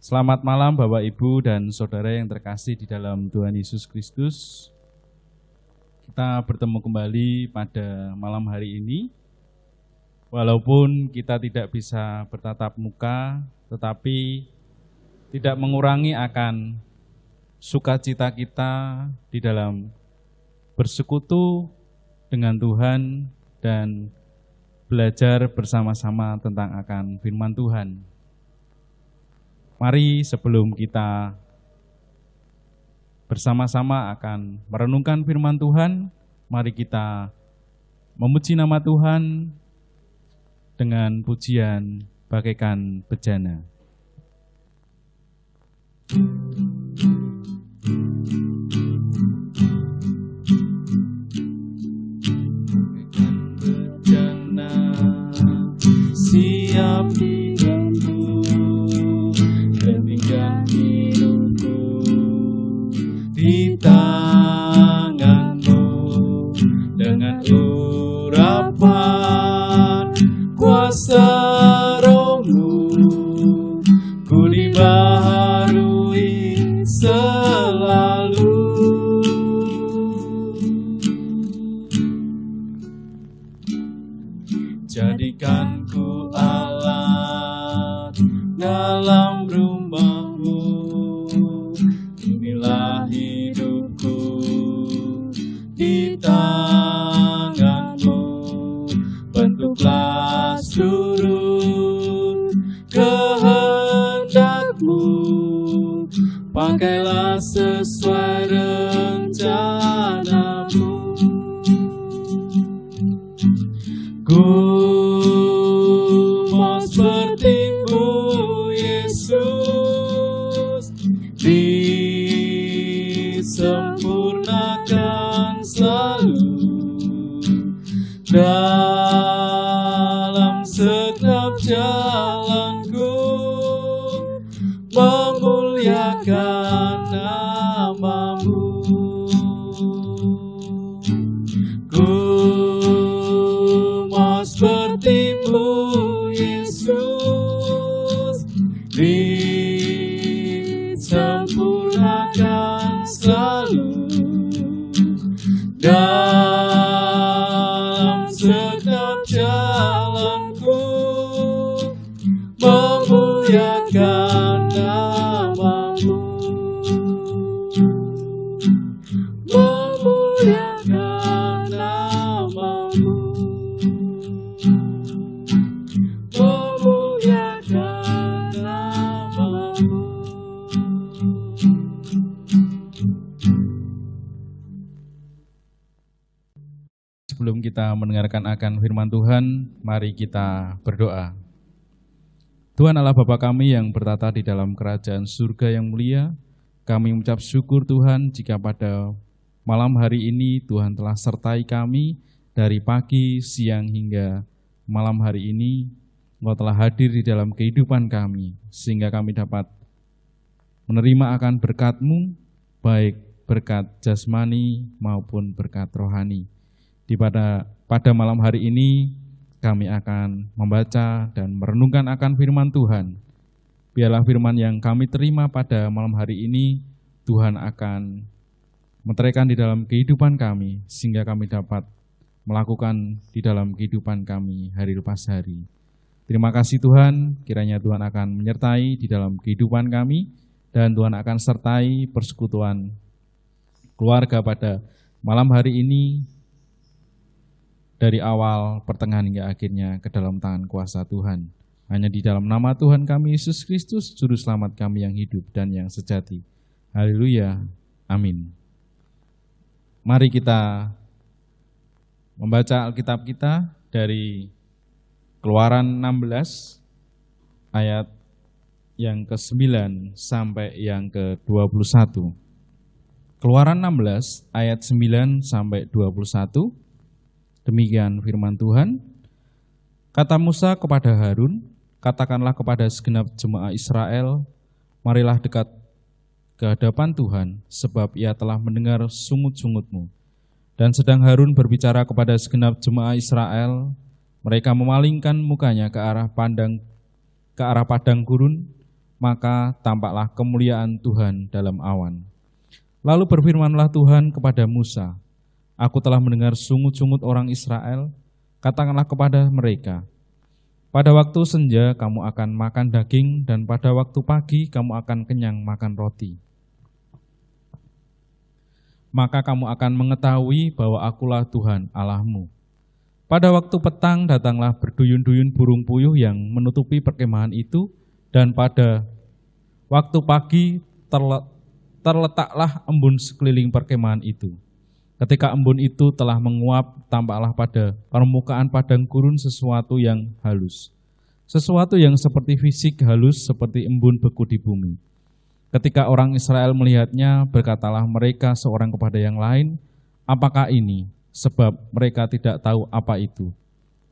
Selamat malam Bapak Ibu dan Saudara yang terkasih di dalam Tuhan Yesus Kristus. Kita bertemu kembali pada malam hari ini. Walaupun kita tidak bisa bertatap muka, tetapi tidak mengurangi akan sukacita kita di dalam bersekutu dengan Tuhan dan belajar bersama-sama tentang akan firman Tuhan. Mari sebelum kita bersama-sama akan merenungkan firman Tuhan, mari kita memuji nama Tuhan dengan pujian bagaikan bejana. Bagaikan bejana siap dibantu, ketika hidupku di tanganmu, dengan urapan kuasa rohmu, ku dibaharui selalu. Jadikan ku alat dalam rumahmu, inilah hidupku di tanganmu, bentuklah seluruh kehendakmu, pakailah sesuai rencanamu. Ku mau seperti-Mu Yesus, disempurnakan selalu dalam setiap jalanku, memuliakan nama-Mu. Ku mau seperti-Mu Yesus, disempurnakan selalu dalam setiap jalanku, memuliakan nama-Mu, memuliakan nama-Mu, memuliakan nama-Mu. Sebelum kita mendengarkan akan firman Tuhan, mari kita berdoa. Tuhan Allah Bapa kami yang bertata di dalam kerajaan surga yang mulia, kami mengucap syukur Tuhan jika pada malam hari ini Tuhan telah sertai kami dari pagi, siang hingga malam hari ini. Engkau telah hadir di dalam kehidupan kami, sehingga kami dapat menerima akan berkat-Mu, baik berkat jasmani maupun berkat rohani. Pada malam hari ini kami akan membaca dan merenungkan akan firman Tuhan. Biarlah firman yang kami terima pada malam hari ini Tuhan akan meteraikan di dalam kehidupan kami, sehingga kami dapat melakukan di dalam kehidupan kami hari lepas hari. Terima kasih Tuhan, kiranya Tuhan akan menyertai di dalam kehidupan kami, dan Tuhan akan sertai persekutuan keluarga pada malam hari ini, dari awal, pertengahan hingga akhirnya ke dalam tangan kuasa Tuhan. Hanya di dalam nama Tuhan kami Yesus Kristus, Juru Selamat kami yang hidup dan yang sejati. Haleluya, amin. Mari kita membaca Alkitab kita dari Keluaran 16 ayat yang ke-9 sampai yang ke-21. Keluaran 16 ayat 9 sampai 21. Demikian firman Tuhan. Kata Musa kepada Harun, katakanlah kepada segenap jemaah Israel, marilah dekat ke hadapan Tuhan, sebab Ia telah mendengar sungut-sungutmu. Dan sedang Harun berbicara kepada segenap jemaah Israel, mereka memalingkan mukanya ke arah padang gurun, maka tampaklah kemuliaan Tuhan dalam awan. Lalu berfirmanlah Tuhan kepada Musa, Aku telah mendengar sungut-sungut orang Israel, katakanlah kepada mereka, pada waktu senja kamu akan makan daging, dan pada waktu pagi kamu akan kenyang makan roti. Maka kamu akan mengetahui bahwa akulah Tuhan Allahmu. Pada waktu petang datanglah berduyun-duyun burung puyuh yang menutupi perkemahan itu, dan pada waktu pagi terletaklah embun sekeliling perkemahan itu. Ketika embun itu telah menguap, tampaklah pada permukaan padang gurun sesuatu yang halus. Sesuatu yang seperti fisik halus, seperti embun beku di bumi. Ketika orang Israel melihatnya, berkatalah mereka seorang kepada yang lain, apakah ini? Sebab mereka tidak tahu apa itu.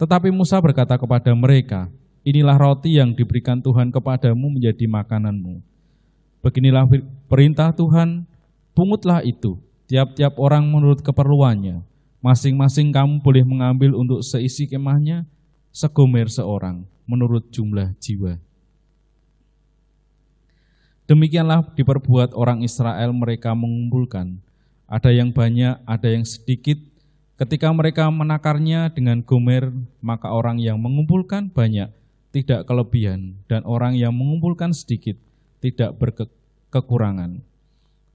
Tetapi Musa berkata kepada mereka, inilah roti yang diberikan Tuhan kepadamu menjadi makananmu. Beginilah perintah Tuhan, pungutlah itu, tiap-tiap orang menurut keperluannya. Masing-masing kamu boleh mengambil untuk seisi kemahnya, segomer seorang, menurut jumlah jiwa. Demikianlah diperbuat orang Israel, mereka mengumpulkan. Ada yang banyak, ada yang sedikit. Ketika mereka menakarnya dengan gomer, maka orang yang mengumpulkan banyak tidak kelebihan, dan orang yang mengumpulkan sedikit tidak berkekurangan.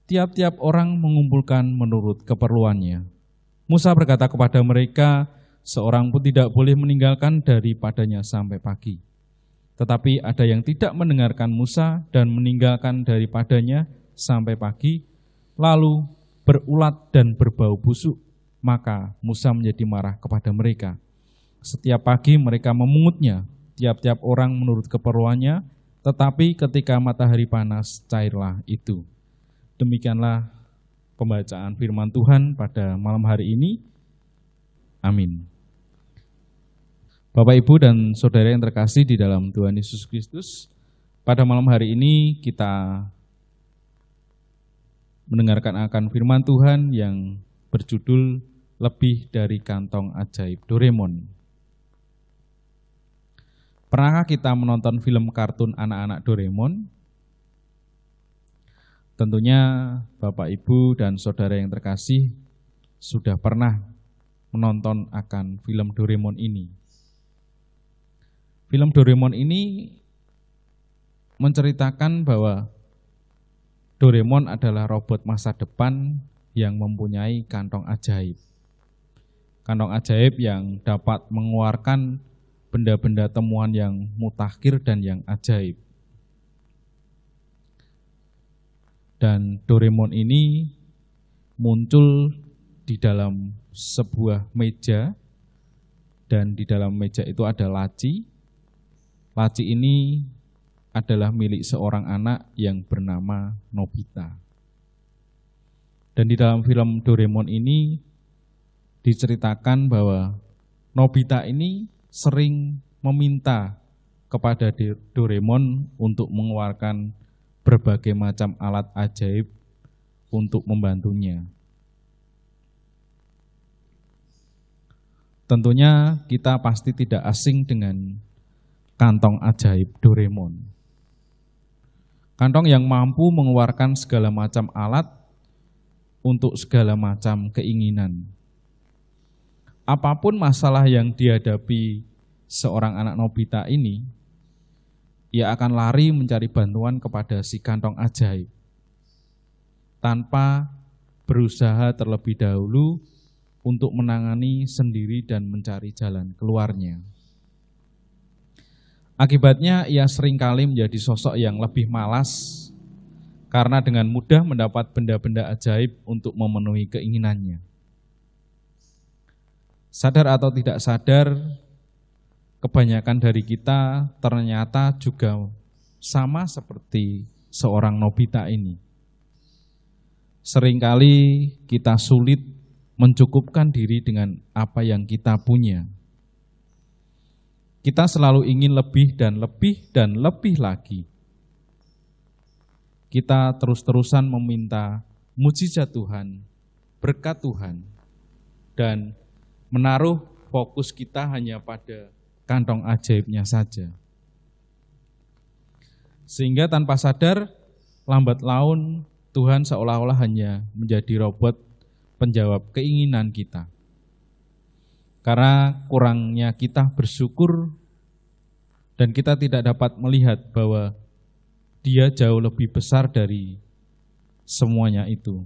Tiap-tiap orang mengumpulkan menurut keperluannya. Musa berkata kepada mereka, seorang pun tidak boleh meninggalkan daripadanya sampai pagi. Tetapi ada yang tidak mendengarkan Musa dan meninggalkan daripadanya sampai pagi, lalu berulat dan berbau busuk. Maka Musa menjadi marah kepada mereka. Setiap pagi mereka memungutnya, tiap-tiap orang menurut keperluannya, tetapi ketika matahari panas, cairlah itu. Demikianlah pembacaan firman Tuhan pada malam hari ini. Amin. Bapak, Ibu, dan Saudara yang terkasih di dalam Tuhan Yesus Kristus, pada malam hari ini kita mendengarkan akan firman Tuhan yang berjudul Lebih dari Kantong Ajaib Doraemon. Pernahkah kita menonton film kartun anak-anak Doraemon? Tentunya Bapak, Ibu, dan Saudara yang terkasih sudah pernah menonton akan film Doraemon ini. Film Doraemon ini menceritakan bahwa Doraemon adalah robot masa depan yang mempunyai kantong ajaib. Kantong ajaib yang dapat mengeluarkan benda-benda temuan yang mutakhir dan yang ajaib. Dan Doraemon ini muncul di dalam sebuah meja, dan di dalam meja itu ada laci. Laci ini adalah milik seorang anak yang bernama Nobita. Dan di dalam film Doraemon ini diceritakan bahwa Nobita ini sering meminta kepada Doraemon untuk mengeluarkan berbagai macam alat ajaib untuk membantunya. Tentunya kita pasti tidak asing dengan kantong ajaib Doraemon. Kantong yang mampu mengeluarkan segala macam alat untuk segala macam keinginan. Apapun masalah yang dihadapi seorang anak Nobita ini, ia akan lari mencari bantuan kepada si kantong ajaib, tanpa berusaha terlebih dahulu untuk menangani sendiri dan mencari jalan keluarnya. Akibatnya ia seringkali menjadi sosok yang lebih malas, karena dengan mudah mendapat benda-benda ajaib untuk memenuhi keinginannya. Sadar atau tidak sadar, kebanyakan dari kita ternyata juga sama seperti seorang Nobita ini. Seringkali kita sulit mencukupkan diri dengan apa yang kita punya. Kita selalu ingin lebih dan lebih dan lebih lagi. Kita terus-terusan meminta mujizat Tuhan, berkat Tuhan, dan menaruh fokus kita hanya pada kantong ajaibnya saja. Sehingga tanpa sadar, lambat laun Tuhan seolah-olah hanya menjadi robot penjawab keinginan kita. Karena kurangnya kita bersyukur dan kita tidak dapat melihat bahwa Dia jauh lebih besar dari semuanya itu.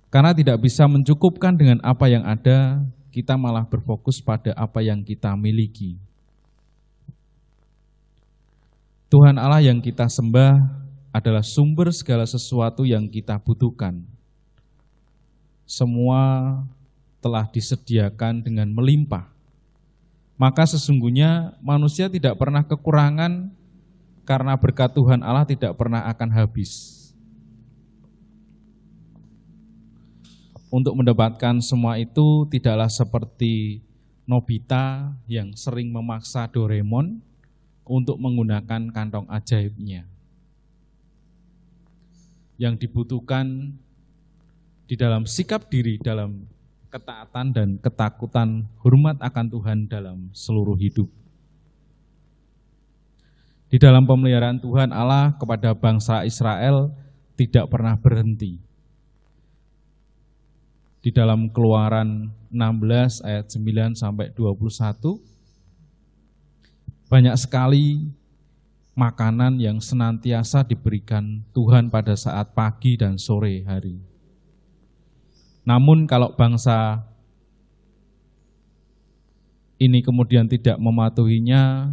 Karena tidak bisa mencukupkan dengan apa yang ada, kita malah berfokus pada apa yang kita miliki. Tuhan Allah yang kita sembah adalah sumber segala sesuatu yang kita butuhkan. Semua telah disediakan dengan melimpah. Maka sesungguhnya manusia tidak pernah kekurangan karena berkat Tuhan Allah tidak pernah akan habis. Untuk mendapatkan semua itu tidaklah seperti Nobita yang sering memaksa Doraemon untuk menggunakan kantong ajaibnya. Yang dibutuhkan di dalam sikap diri, dalam ketaatan dan ketakutan hormat akan Tuhan dalam seluruh hidup. Di dalam pemeliharaan Tuhan Allah kepada bangsa Israel tidak pernah berhenti. Di dalam Keluaran 16 ayat 9 sampai 21, banyak sekali makanan yang senantiasa diberikan Tuhan pada saat pagi dan sore hari. Namun kalau bangsa ini kemudian tidak mematuhinya,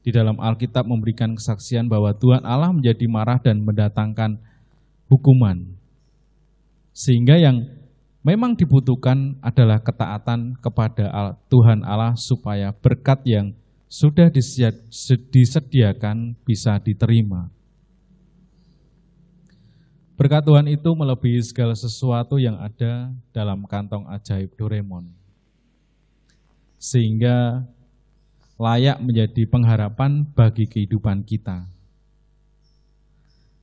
di dalam Alkitab memberikan kesaksian bahwa Tuhan Allah menjadi marah dan mendatangkan hukuman. Sehingga yang memang dibutuhkan adalah ketaatan kepada Tuhan Allah supaya berkat yang sudah disediakan bisa diterima. Berkat Tuhan itu melebihi segala sesuatu yang ada dalam kantong ajaib Doraemon. Sehingga layak menjadi pengharapan bagi kehidupan kita.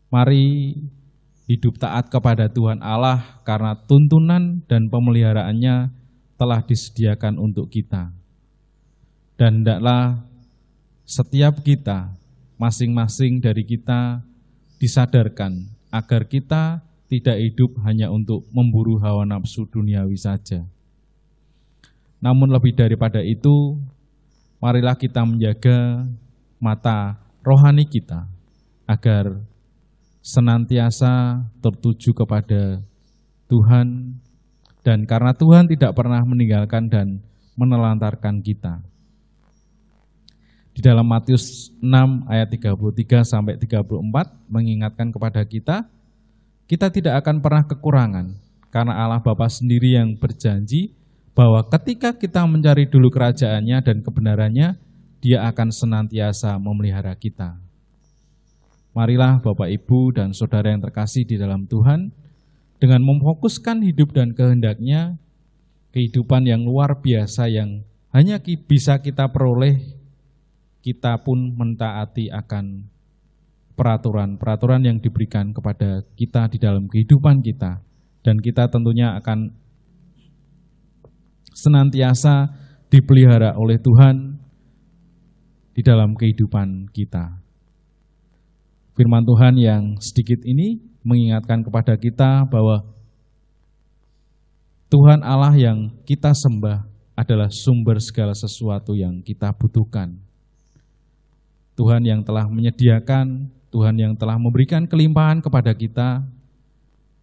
Mari hidup taat kepada Tuhan Allah karena tuntunan dan pemeliharaannya telah disediakan untuk kita. Dan hendaklah setiap kita, masing-masing dari kita disadarkan agar kita tidak hidup hanya untuk memburu hawa nafsu duniawi saja. Namun lebih daripada itu, marilah kita menjaga mata rohani kita agar senantiasa tertuju kepada Tuhan, dan karena Tuhan tidak pernah meninggalkan dan menelantarkan kita. Di dalam Matius 6 ayat 33 sampai 34 mengingatkan kepada kita tidak akan pernah kekurangan, karena Allah Bapa sendiri yang berjanji bahwa ketika kita mencari dulu kerajaannya dan kebenarannya, Dia akan senantiasa memelihara kita. Marilah Bapak, Ibu, dan Saudara yang terkasih di dalam Tuhan, dengan memfokuskan hidup dan kehendaknya, kehidupan yang luar biasa yang hanya bisa kita peroleh, kita pun mentaati akan peraturan-peraturan yang diberikan kepada kita di dalam kehidupan kita. Dan kita tentunya akan senantiasa dipelihara oleh Tuhan di dalam kehidupan kita. Firman Tuhan yang sedikit ini mengingatkan kepada kita bahwa Tuhan Allah yang kita sembah adalah sumber segala sesuatu yang kita butuhkan. Tuhan yang telah menyediakan, Tuhan yang telah memberikan kelimpahan kepada kita,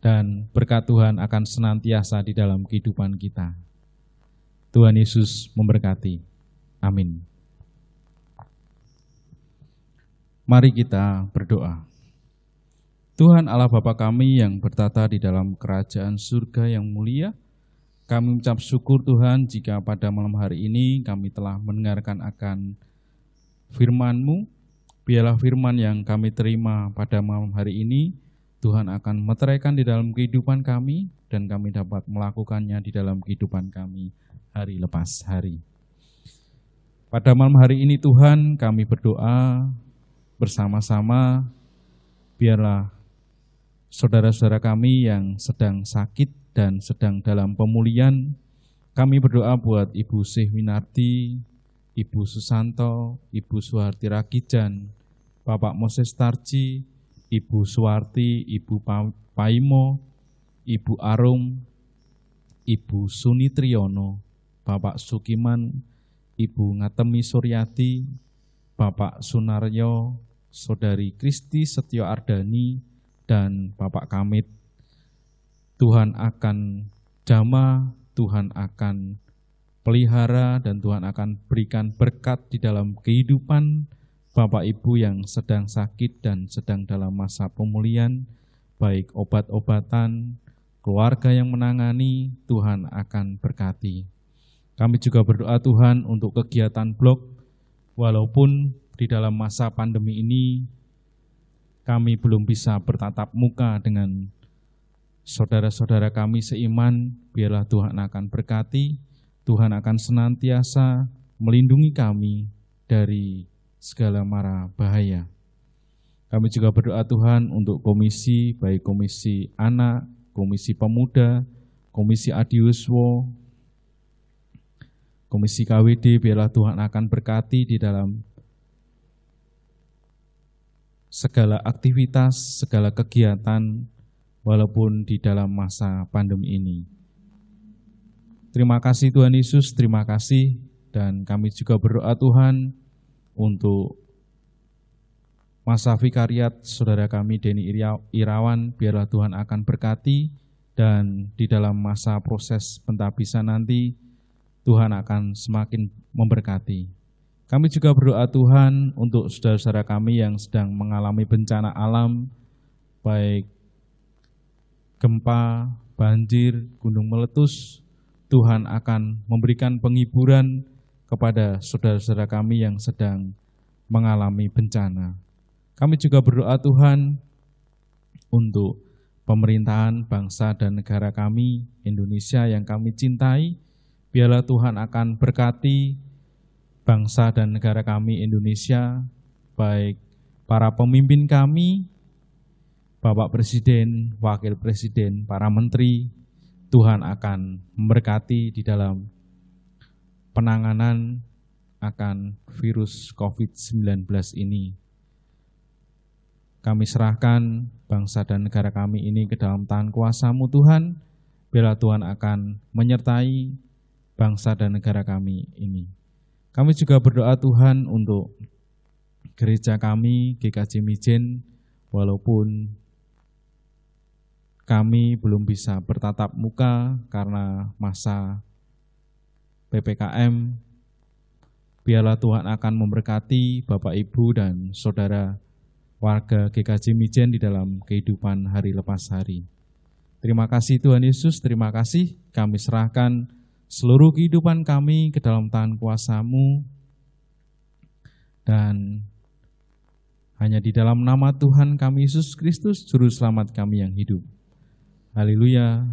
dan berkat Tuhan akan senantiasa di dalam kehidupan kita. Tuhan Yesus memberkati. Amin. Mari kita berdoa. Tuhan Allah Bapa kami yang bertata di dalam kerajaan surga yang mulia, kami mengucap syukur Tuhan jika pada malam hari ini kami telah mendengarkan akan firman-Mu. Biarlah firman yang kami terima pada malam hari ini, Tuhan akan meteraikan di dalam kehidupan kami, dan kami dapat melakukannya di dalam kehidupan kami hari lepas hari. Pada malam hari ini Tuhan, kami berdoa bersama-sama, biarlah saudara-saudara kami yang sedang sakit dan sedang dalam pemulihan, kami berdoa buat Ibu Syekh Winarti Ibu Susanto, Ibu Suharti Ragijan, Bapak Moses Tarji, Ibu Suwarti, Ibu Paimo, Ibu Arum, Ibu Suni Triyono, Bapak Sukiman, Ibu Ngatemi Suryati, Bapak Sunaryo, Saudari Kristi Setyo Ardani, dan Bapak Kamit. Tuhan akan jamah, Tuhan akan pelihara, dan Tuhan akan berikan berkat di dalam kehidupan Bapak Ibu yang sedang sakit dan sedang dalam masa pemulihan, baik obat-obatan, keluarga yang menangani, Tuhan akan berkati. Kami juga berdoa Tuhan untuk kegiatan blog, walaupun di dalam masa pandemi ini kami belum bisa bertatap muka dengan saudara-saudara kami seiman, biarlah Tuhan akan berkati, Tuhan akan senantiasa melindungi kami dari segala mara bahaya. Kami juga berdoa Tuhan untuk komisi, baik komisi anak, komisi pemuda, komisi adiuswo, komisi KWD, biarlah Tuhan akan berkati di dalam segala aktivitas, segala kegiatan, walaupun di dalam masa pandemi ini. Terima kasih Tuhan Yesus, terima kasih. Dan kami juga berdoa Tuhan untuk masa vikariat saudara kami Denny Irawan, biarlah Tuhan akan berkati. Dan di dalam masa proses pentabisan nanti, Tuhan akan semakin memberkati. Kami juga berdoa Tuhan untuk saudara-saudara kami yang sedang mengalami bencana alam, baik gempa, banjir, gunung meletus. Tuhan akan memberikan penghiburan kepada saudara-saudara kami yang sedang mengalami bencana. Kami juga berdoa Tuhan untuk pemerintahan bangsa dan negara kami, Indonesia yang kami cintai. Biarlah Tuhan akan berkati bangsa dan negara kami Indonesia, baik para pemimpin kami, Bapak Presiden, Wakil Presiden, para menteri. Tuhan akan memberkati di dalam penanganan akan virus COVID-19 ini. Kami serahkan bangsa dan negara kami ini ke dalam tangan kuasa-Mu Tuhan. Biarlah Tuhan akan menyertai bangsa dan negara kami ini. Kami juga berdoa Tuhan untuk gereja kami, GKJ Mijen, walaupun kami belum bisa bertatap muka karena masa PPKM, biarlah Tuhan akan memberkati Bapak, Ibu, dan saudara warga GKJ Mijen di dalam kehidupan hari lepas hari. Terima kasih Tuhan Yesus, terima kasih. Kami serahkan seluruh kehidupan kami ke dalam tangan kuasa-Mu, dan hanya di dalam nama Tuhan kami Yesus Kristus, Juru Selamat kami yang hidup. Haleluya,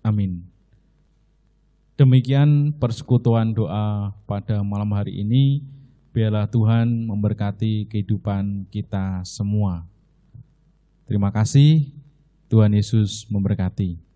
amin. Demikian persekutuan doa pada malam hari ini. Biarlah Tuhan memberkati kehidupan kita semua. Terima kasih, Tuhan Yesus memberkati.